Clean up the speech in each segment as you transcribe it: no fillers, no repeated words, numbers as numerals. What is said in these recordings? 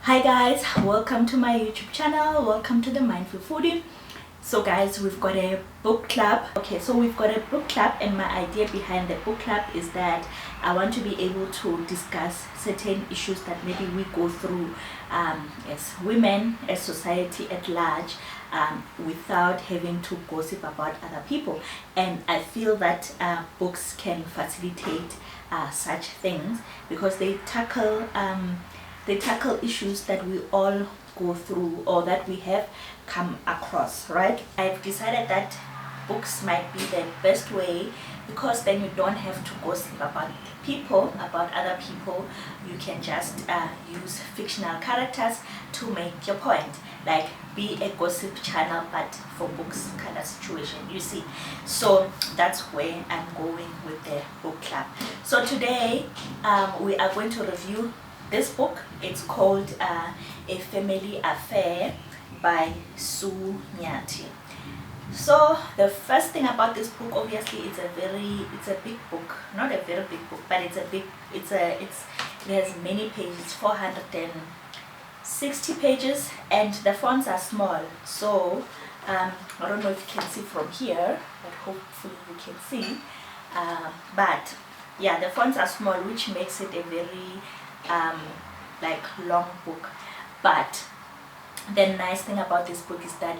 Hi guys, welcome to my YouTube channel. Welcome to the Mindful Foodie. So guys, we've got a book club. Okay, so we've got a book club, and my idea behind the book club is that I want to be able to discuss certain issues that maybe we go through as women, as society at large, without having to gossip about other people. And I feel that books can facilitate such things because they tackle issues that we all go through or that we have come across, right? I've decided that books might be the best way because then you don't have to gossip about other people. You can just use fictional characters to make your point, like be a gossip channel but for books kind of situation, you see. So that's where I'm going with the book club. So today we are going to review this book. It's called A Family Affair by Sue Nyathi. So the first thing about this book, obviously, it's a big book, not a very big book, but it has many pages, 460 pages, and the fonts are small. So I don't know if you can see from here, but hopefully you can see. But yeah, the fonts are small, which makes it a very like long book. But the nice thing about this book is that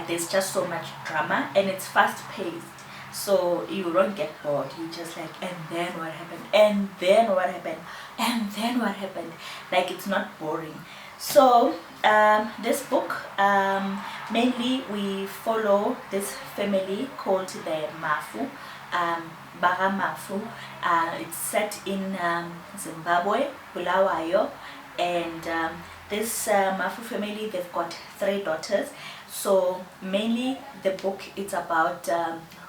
there's just so much drama and it's fast paced, so you don't get bored. You just like, and then what happened, and then what happened, and then what happened. Like, it's not boring. So this book, mainly we follow this family called the Mafu, Baga Mafu. It's set in Zimbabwe, Bulawayo, and this Mafu family, they've got 3 daughters. So mainly the book, it's about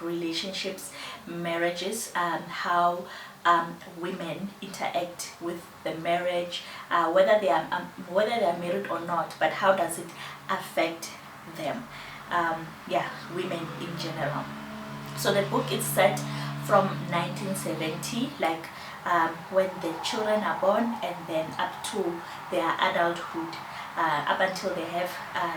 relationships, marriages, and how women interact with the marriage, whether they are married or not, but how does it affect them, women in general. So the book is set from 1970, like when the children are born, and then up to their adulthood, up until they have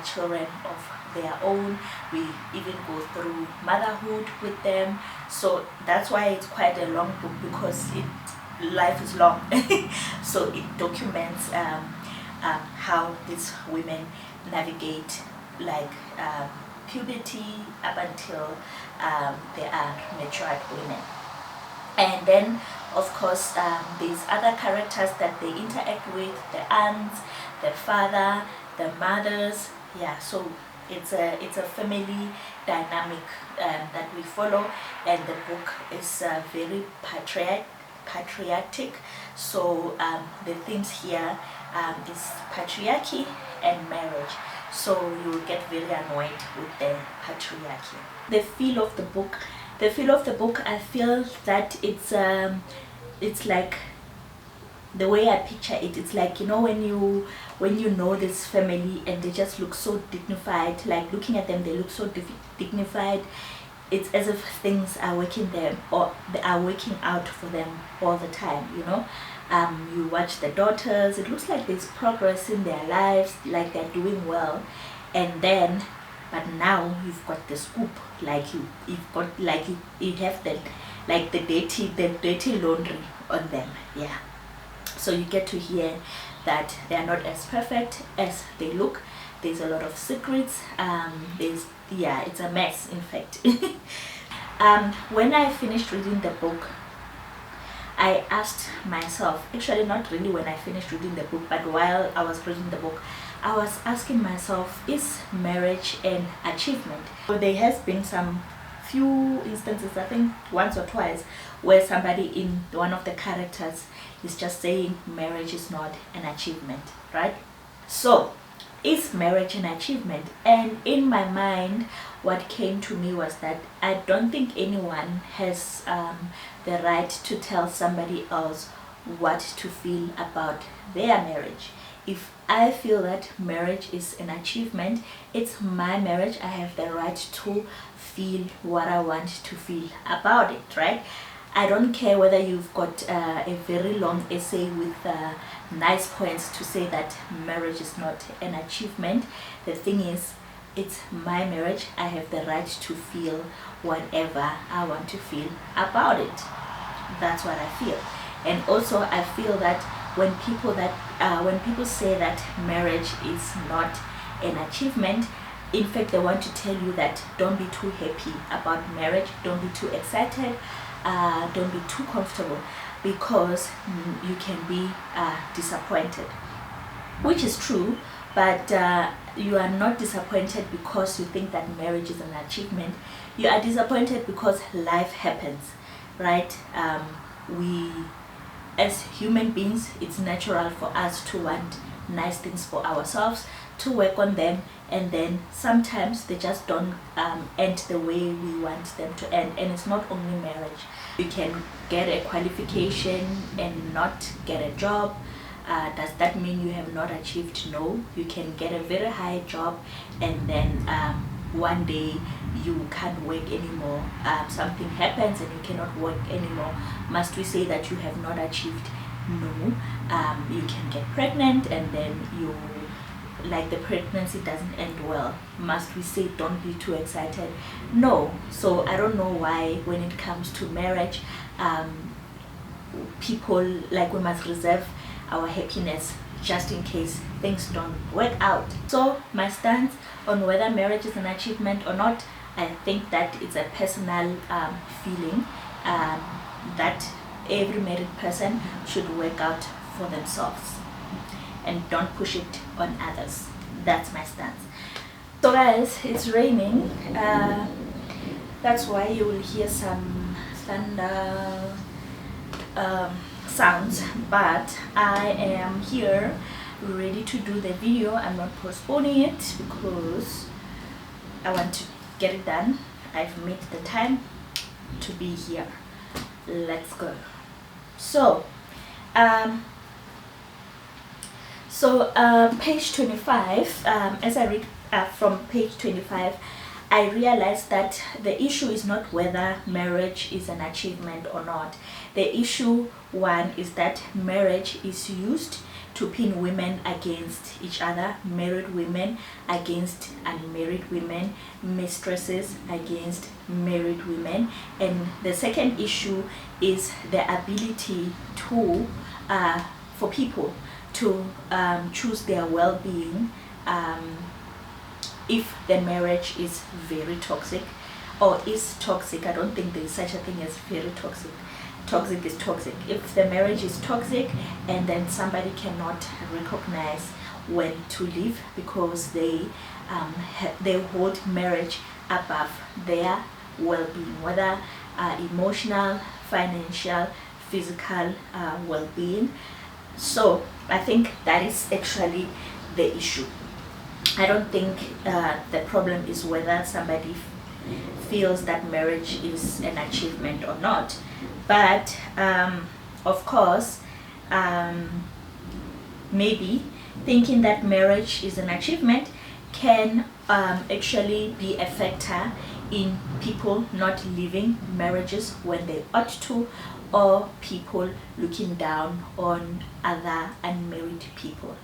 children of their own. We even go through motherhood with them. So that's why it's quite a long book, because life is long. So it documents how these women navigate, like puberty up until they are matured women. And then of course there's other characters that they interact with, the aunts, the father, the mothers. Yeah, so it's a family dynamic that we follow, and the book is very patriotic. So the themes here is patriarchy and marriage. So you will get very annoyed with the patriarchy. The feel of the book, I feel that it's like, the way I picture it, it's like, you know, when you know this family and they just look so dignified, like looking at them, they look so dignified. It's as if things are working them, or they are working out for them all the time, you know. You watch the daughters, it looks like there's progress in their lives, like they're doing well. And then, but now you've got the scoop, like you've got, like you have the dirty laundry on them. Yeah, so you get to hear that they are not as perfect as they look. There's a lot of secrets. It's a mess, in fact. When I finished reading the book, I asked myself, actually not really when I finished reading the book, but while I was reading the book, I was asking myself, is marriage an achievement? So there has been some few instances, I think once or twice, where somebody in one of the characters is just saying marriage is not an achievement, right? So is marriage an achievement? And in my mind, what came to me was that I don't think anyone has the right to tell somebody else what to feel about their marriage. If I feel that marriage is an achievement, it's my marriage. I have the right to feel what I want to feel about it, right? I don't care whether you've got a very long essay with nice points to say that marriage is not an achievement. The thing is, it's my marriage. I have the right to feel whatever I want to feel about it. That's what I feel. And also I feel that when people say that marriage is not an achievement, in fact they want to tell you that don't be too happy about marriage, don't be too excited, don't be too comfortable, because you can be disappointed, which is true. But you are not disappointed because you think that marriage is an achievement. You are disappointed because life happens, right? We as human beings, it's natural for us to want nice things for ourselves, to work on them, and then sometimes they just don't end the way we want them to end. And it's not only marriage. You can get a qualification and not get a job. Does that mean you have not achieved? No. You can get a very high job and then one day you can't work anymore. Something happens and you cannot work anymore. Must we say that you have not achieved? No. You can get pregnant and then the pregnancy doesn't end well. Must we say don't be too excited? No. So I don't know why when it comes to marriage, people we must reserve our happiness just in case things don't work out. So my stance on whether marriage is an achievement or not, I think that it's a personal feeling that every married person should work out for themselves and don't push it on others. That's my stance. So guys, it's raining. That's why you will hear some thunder sounds, but I am here ready to do the video. I'm not postponing it because I want to get it done. I've made the time to be here. Let's go. So page 25, as I read from page 25, I realized that the issue is not whether marriage is an achievement or not. The issue, one, is that marriage is used to pin women against each other, married women against unmarried women, mistresses against married women. And the second issue is the ability to for people to choose their well-being if the marriage is very toxic or is toxic. I don't think there is such a thing as very toxic. Toxic is toxic. If the marriage is toxic and then somebody cannot recognize when to leave because they hold marriage above their well-being, whether emotional, financial, physical well-being. So I think that is actually the issue. I don't think the problem is whether somebody feels that marriage is an achievement or not. But of course, maybe thinking that marriage is an achievement can actually be a factor in people not leaving marriages when they ought to, or people looking down on other unmarried people.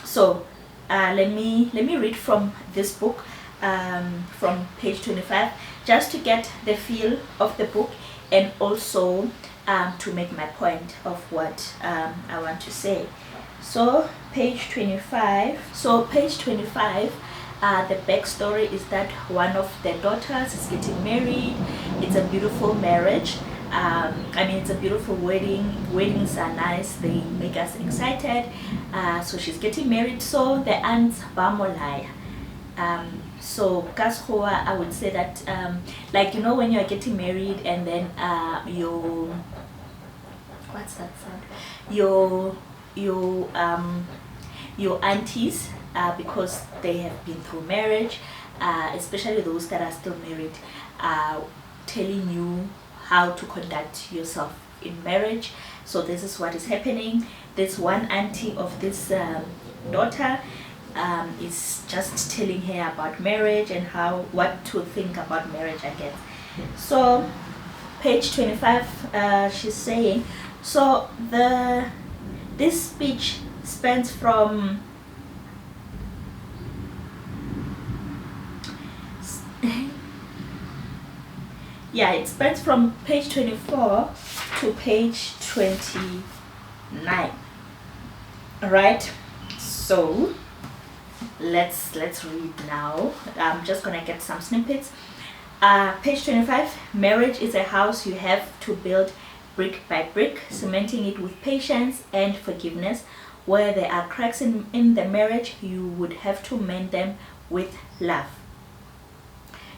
So let me read from this book, from page 25, just to get the feel of the book and also to make my point of what I want to say. So page 25. The backstory is that one of the daughters is getting married. It's a beautiful marriage. It's a beautiful wedding. Weddings are nice. They make us excited. So she's getting married. So the aunts bamolaya. So Kashoa, I would say that when you're getting married and then what's that sound? Your aunties, because they have been through marriage, especially those that are still married, telling you how to conduct yourself in marriage. So this is what is happening. This one auntie of this daughter is just telling her about marriage and what to think about marriage, I guess. So page 25, she's saying, so this speech spans from yeah, it spans from page 24 to page 29. All right, so let's read now. I'm just gonna get some snippets. Page 25, marriage is a house you have to build brick by brick, cementing it with patience and forgiveness. Where there are cracks in the marriage, you would have to mend them with love.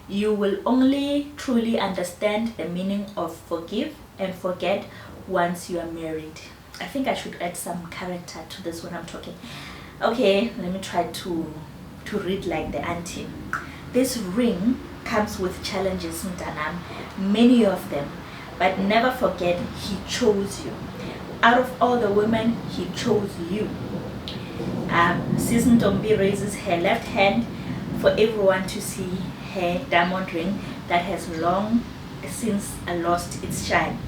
You will only truly understand the meaning of forgive and forget once you are married. I think I should add some character to this when I'm talking. Okay, let me try to read like the auntie. This ring comes with challenges, Mtanam, many of them, but never forget he chose you. Out of all the women, he chose you. Susan Dombi raises her left hand for everyone to see her diamond ring that has long since lost its shine.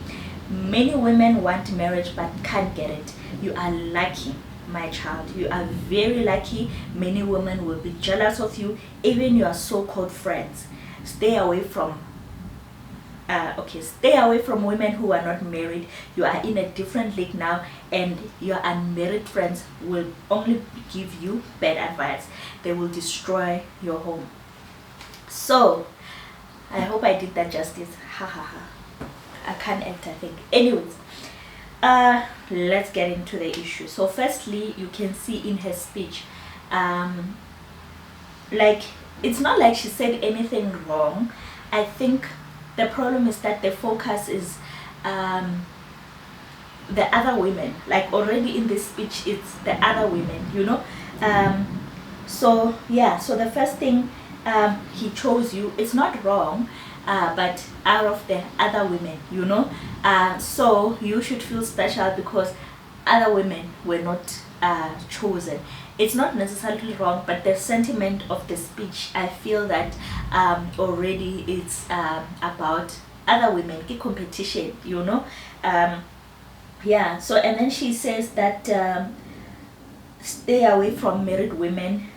Many women want marriage but can't get it. You are lucky, my child. You are very lucky. Many women will be jealous of you, even your so-called friends. Stay away from women who are not married. You are in a different league now, and your unmarried friends will only give you bad advice. They will destroy your home. So I hope I did that justice. Ha ha ha. I can't act, I think. Anyways, let's get into the issue. So firstly, you can see in her speech, like, it's not like she said anything wrong. I think the problem is that the focus is the other women. Like, already in this speech, it's the other women, you know. So yeah, so the first thing, he chose you. It's not wrong, but out of the other women, you know. So you should feel special because other women were not chosen. It's not necessarily wrong, but the sentiment of the speech, I feel that already it's about other women, the competition, you know. Yeah, so and then she says that stay away from married women.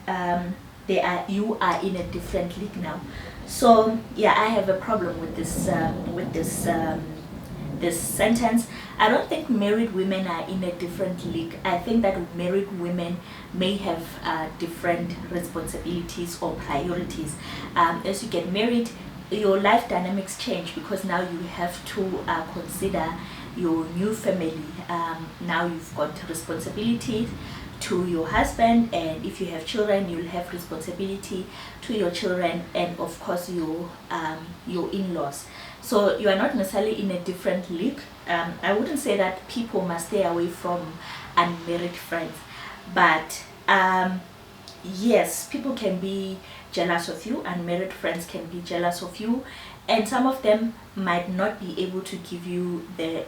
You are in a different league now. So yeah, I have a problem with this this sentence. I don't think married women are in a different league. I think that married women may have different responsibilities or priorities. As you get married, your life dynamics change because now you have to consider your new family. Now you've got responsibilities to your husband, and if you have children, you'll have responsibility to your children, and of course your in-laws. So you are not necessarily in a different league. I wouldn't say that people must stay away from unmarried friends, but yes, people can be jealous of you. Unmarried friends can be jealous of you, and some of them might not be able to give you the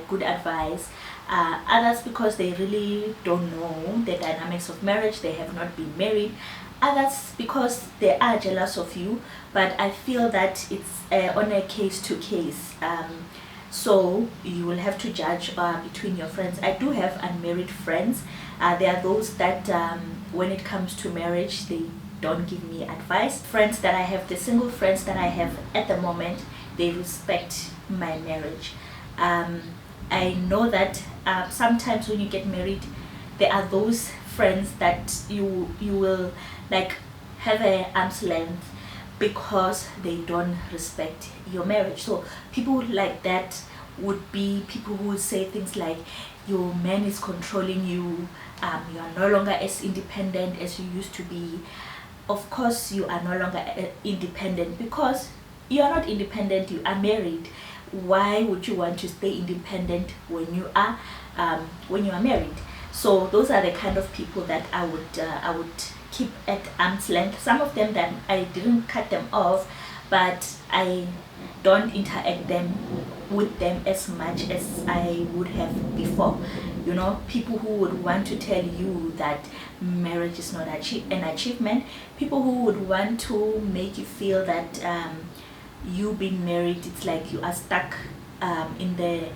good advice. Others because they really don't know the dynamics of marriage, they have not been married. Others because they are jealous of you, but I feel that it's on a case to case. So you will have to judge between your friends. I do have unmarried friends. There are those that when it comes to marriage, they don't give me advice. Friends that I have, the single friends that I have at the moment, they respect my marriage. I know that sometimes when you get married, there are those friends that you will have an arm's length because they don't respect your marriage. So people like that would be people who would say things like, your man is controlling you, you are no longer as independent as you used to be. Of course you are no longer independent because you are not independent, you are married. Why would you want to stay independent when you are married? So those are the kind of people that I would keep at arm's length. Some of them that I didn't cut them off, but I don't interact with them as much as I would have before. You know, people who would want to tell you that marriage is not an achievement, people who would want to make you feel that you being married, it's like you are stuck in the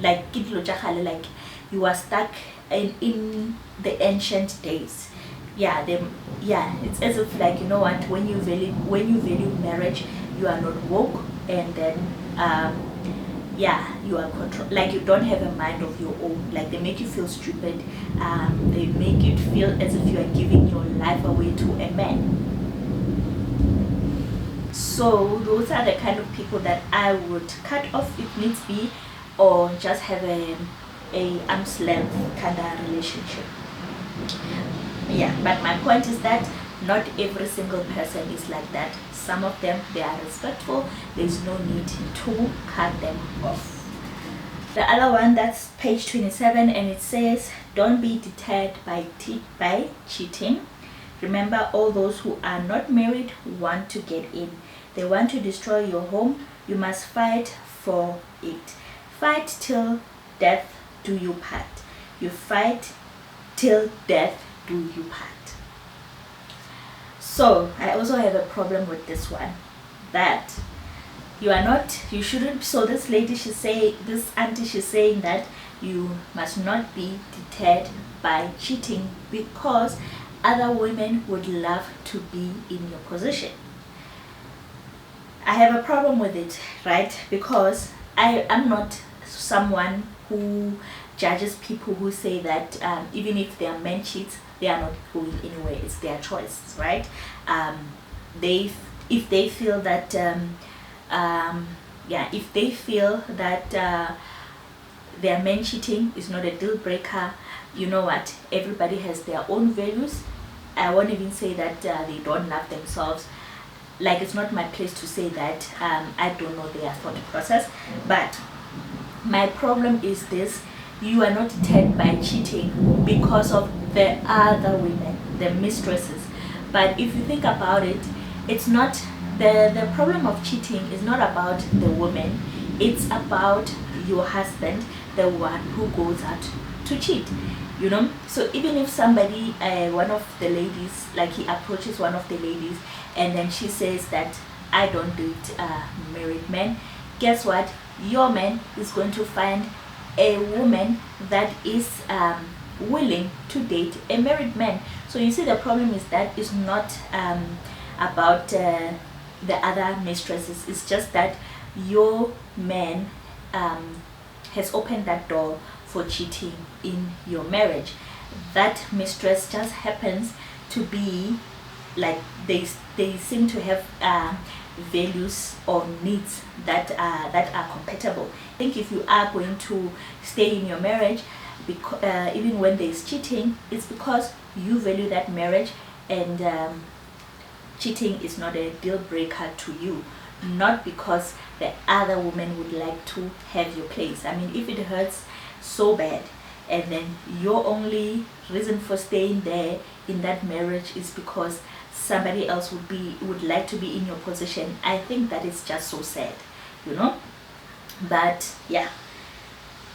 like like you are stuck in the ancient days. Yeah, it's as if like, you know what, when you value marriage, you are not woke, and then you are control, like you don't have a mind of your own, like they make you feel stupid. They make you feel as if you are giving your life away to a man. So those are the kind of people that I would cut off if needs be, or just have a arm's length kind of relationship. Yeah, but my point is that not every single person is like that. Some of them, they are respectful. There's no need to cut them off. The other one, that's page 27, and it says, don't be deterred by cheating. Remember, all those who are not married want to get in. They want to destroy your home. You must fight for it. Fight till death do you part. You fight till death do you part. So I also have a problem with this one, that you shouldn't. So this auntie, she's saying that you must not be deterred by cheating because other women would love to be in your position. I have a problem with it, right? Because I am not someone who judges people who say that even if their man cheats, they are not going anywhere. It's their choice, right? If they feel that their man cheating is not a deal breaker, you know what? Everybody has their own values. I won't even say that they don't love themselves. Like, it's not my place to say that. I don't know their thought process. But my problem is this: you are not deterred by cheating because of the other women, the mistresses. But if you think about it, it's not the problem of cheating is not about the woman. It's about your husband, the one who goes out to cheat. You know, so even if somebody, one of the ladies, like he approaches one of the ladies, and then she says that I don't date married men, guess what? Your man is going to find a woman that is willing to date a married man. So you see, the problem is that it's not about the other mistresses. It's just that your man has opened that door for cheating in your marriage. That mistress just happens to be like, they seem to have values or needs that are compatible. I think if you are going to stay in your marriage, because even when there is cheating, it's because you value that marriage, and cheating is not a deal breaker to you, not because the other woman would like to have your place. I mean, if it hurts so bad, and then your only reason for staying there in that marriage is because somebody else would like to be in your position, I think that is just so sad, you know. But yeah,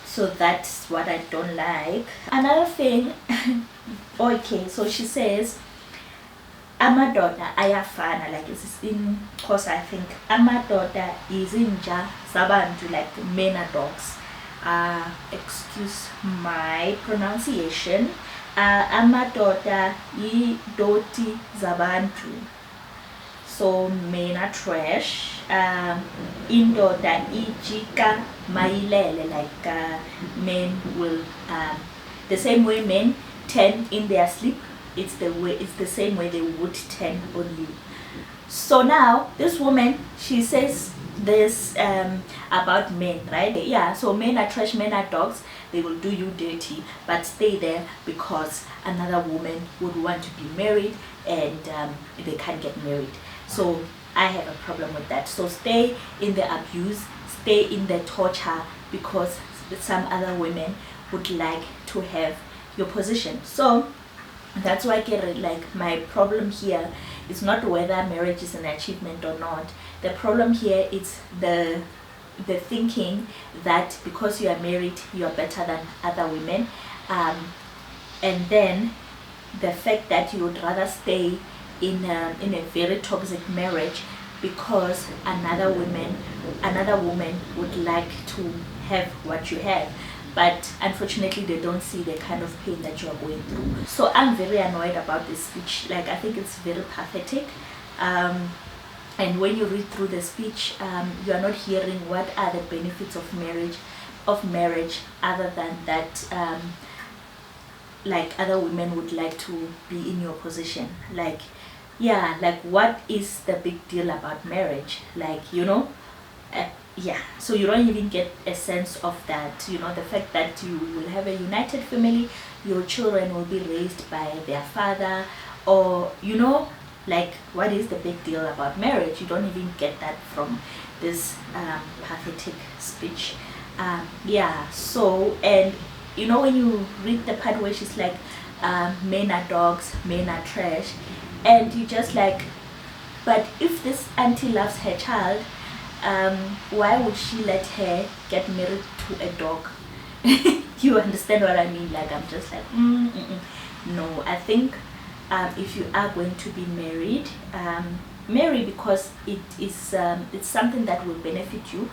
so that's what I don't like. Another thing, okay, so she says amadoda ayafana, like it's in course, I think amadoda is inja sabantu, like men are dogs. Excuse my pronunciation. Amadoda idoti zabantu. So men are trash. Indoda ijika mailele, like men will the same way men turn in their sleep, it's the same way they would turn on you. So now this woman, she says this about men, right? Yeah, so men are trash, men are dogs. They will do you dirty, but stay there because another woman would want to be married, and they can't get married. So I have a problem with that. So stay in the abuse, stay in the torture, because some other women would like to have your position. So that's why like my problem here is not whether marriage is an achievement or not. The problem here is the thinking that because you are married, you are better than other women, and then the fact that you would rather stay in a very toxic marriage because another woman would like to have what you have, but unfortunately they don't see the kind of pain that you are going through. So I'm very annoyed about this speech. Like, I think it's very pathetic. And when you read through the speech, you are not hearing what are the benefits of marriage other than that, like, other women would like to be in your position. Like, yeah, like, what is the big deal about marriage? Like, yeah, so you don't even get a sense of that, the fact that you will have a united family, your children will be raised by their father, or like, what is the big deal about marriage? You don't even get that from this pathetic speech. Yeah, so, and when you read the part where she's like, men are dogs, men are trash, and you just like, but if this auntie loves her child, why would she let her get married to a dog? You understand what I mean? Like, I'm just like, no. I think if you are going to be married, marry because it's something that will benefit you.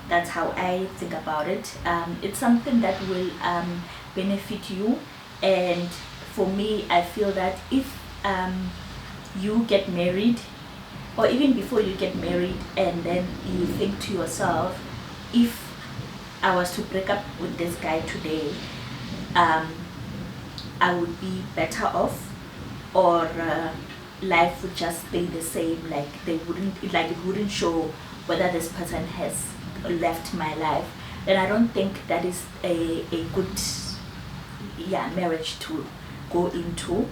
That's how I think about it. It's something that will benefit you, and for me, I feel that if you get married, or even before you get married, and then you think to yourself, if I was to break up with this guy today, I would be better off, or life would just stay the same. Like, it wouldn't show whether this person has left my life. Then I don't think that is a good marriage to go into.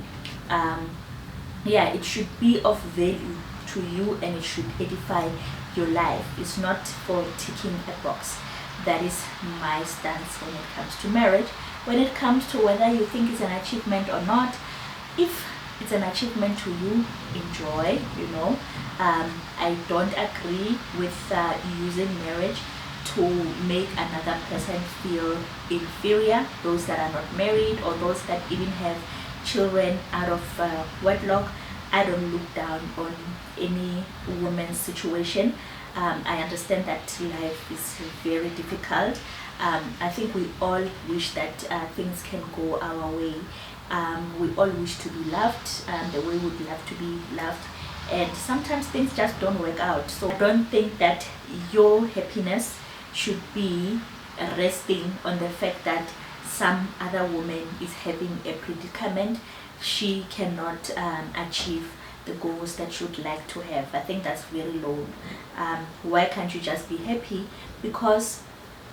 Yeah, it should be of value to you, and it should edify your life. It's not for ticking a box. That is my stance when it comes to marriage. When it comes to whether you think it's an achievement or not, if it's an achievement to you, enjoy. I don't agree with using marriage to make another person feel inferior, those that are not married or those that even have children out of wedlock. I don't look down on any woman's situation. I understand that life is very difficult. I think we all wish that things can go our way. We all wish to be loved the way we'd love to be loved, and sometimes things just don't work out. So I don't think that your happiness should be resting on the fact that some other woman is having a predicament. She cannot achieve the goals that you'd like to have. I think that's very low. Why can't you just be happy? Because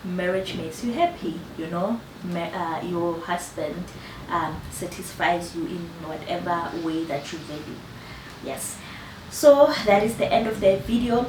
marriage makes you happy. Your husband satisfies you in whatever way that you value. Yes, so that is the end of the video.